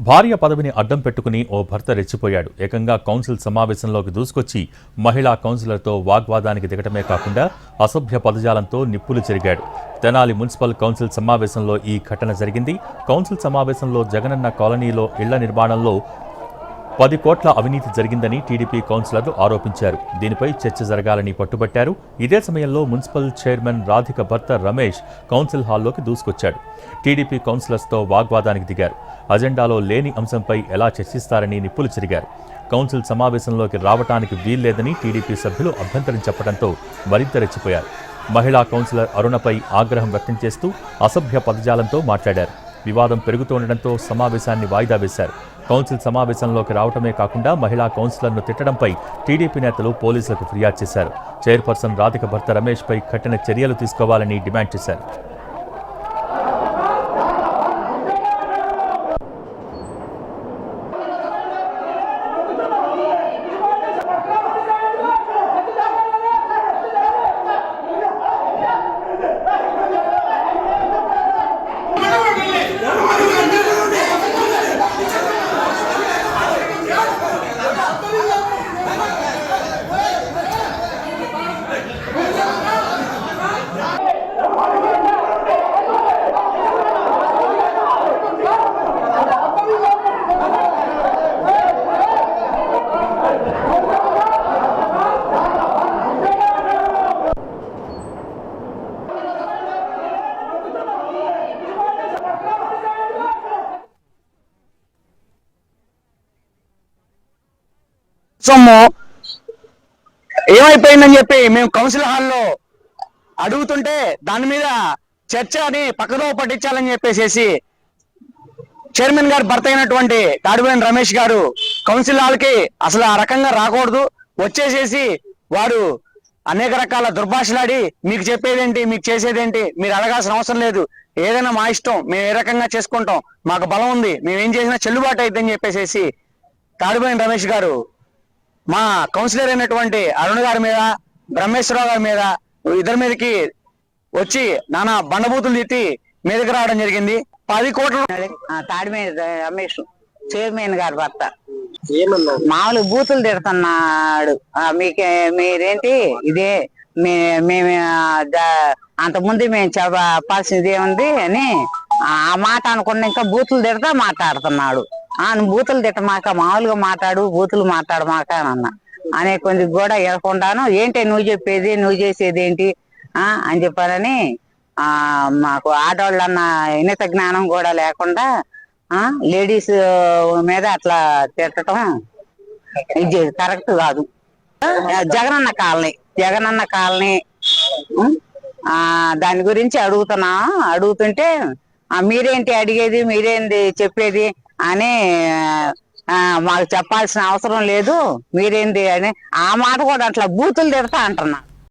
భార్య పదవిని అడ్డం పెట్టుకుని ఓ భర్త రెచ్చిపోయాడు. ఏకంగా కౌన్సిల్ సమావేశంలోకి దూసుకొచ్చి మహిళా కౌన్సిలర్తో వాగ్వాదానికి దిగటమే కాకుండా అసభ్య పదజాలంతో నిప్పులు చెరిగాడు. తెనాలి మున్సిపల్ కౌన్సిల్ సమావేశంలో ఈ ఘటన జరిగింది. కౌన్సిల్ సమావేశంలో జగనన్న కాలనీలో ఇళ్ల నిర్మాణంలో 10 కోట్ల అవినీతి జరిగిందని టీడీపీ కౌన్సిలర్లు ఆరోపించారు. దీనిపై చర్చ జరగాలని పట్టుబట్టారు. ఇదే సమయంలో మున్సిపల్ చైర్మన్ రాధిక భర్త రమేష్ కౌన్సిల్ హాల్లోకి దూసుకొచ్చాడు. టీడీపీ కౌన్సిలర్స్తో వాగ్వాదానికి దిగారు. అజెండాలో లేని అంశంపై ఎలా చర్చిస్తారని నిప్పులు చెరిగారు. కౌన్సిల్ సమావేశంలోకి రావటానికి వీల్లేదని టీడీపీ సభ్యులు అభ్యంతరం చెప్పడంతో మరింత రెచ్చిపోయారు. మహిళా కౌన్సిలర్ అరుణపై ఆగ్రహం వ్యక్తం చేస్తూ అసభ్య పదజాలంతో మాట్లాడారు. వివాదం పెరుగుతుండటంతో సమావేశాన్ని వాయిదా వేశారు. కౌన్సిల్ సమావేశంలోకి రావటమే కాకుండా మహిళా కౌన్సిలర్ను తిట్టడంపై టీడీపీ నేతలు పోలీసులకు ఫిర్యాదు చేశారు. చైర్పర్సన్ రాధిక భర్త రమేష్పై కఠిన చర్యలు తీసుకోవాలని డిమాండ్ చేశారు. సొమ్ము ఏమైపోయిందని చెప్పి మేము కౌన్సిల్ హాల్లో అడుగుతుంటే దాని మీద చర్చ అని పక్కదో పట్టించాలని చెప్పేసి చైర్మన్ గారు భర్త అయినటువంటి తాడిపోయిన రమేష్ గారు కౌన్సిల్ హాల్కి అసలు ఆ రకంగా రాకూడదు, వచ్చేసేసి వాడు అనేక రకాల దుర్భాషలాడి మీకు చెప్పేదేంటి, మీకు చేసేదేంటి, మీరు అడగాల్సిన అవసరం లేదు, ఏదైనా మా ఇష్టం, మేము ఏ రకంగా చేసుకుంటాం, మాకు బలం ఉంది, మేము ఏం చేసినా చెల్లుబాటు అయిద్దని చెప్పేసి తాడిపోయిన రమేష్ గారు మా కౌన్సిలర్ అయినటువంటి అరుణ్ గారి మీద, బ్రహ్మేశ్వరరావు గారి మీద, ఇద్దరి మీదకి వచ్చి నానా బండబూతులు తిట్టి మీదకి రావడం జరిగింది. 10 కోట్ల తాడిమేద రమేష్ చైర్మన్ గారి భర్త మామూలు బూతులు తిడుతున్నాడు. మీరేంటి ఇదే మేము అంతకుముందు మేము చెప్పాల్సింది ఏముంది అని ఆ మాట అనుకున్న ఇంకా బూతులు తిడతా మాట్లాడుతున్నాడు. బూతులు తిట్టమాక, మామూలుగా మాట్లాడు, బూతులు మాట్లాడమాక అని అన్నా. అనే కొంచెం కూడా ఎరకుండాను ఏంటి నువ్వు చెప్పేది, నువ్వు చేసేది ఏంటి అని చెప్పారని మాకు ఆడవాళ్ళన్న ఉన్నత జ్ఞానం కూడా లేకుండా లేడీస్ మీద అట్లా తిట్టడం ఇది కరెక్ట్ కాదు. జగనన్న కాలనీ దాని గురించి అడుగుతుంటే మీరేంటి అడిగేది, మీరేంటి చెప్పేది అని మాకు చెప్పాల్సిన అవసరం లేదు, మీరేంటి అని ఆ మాట కూడా అట్లా బూతులు తిడతా అంటున్నా.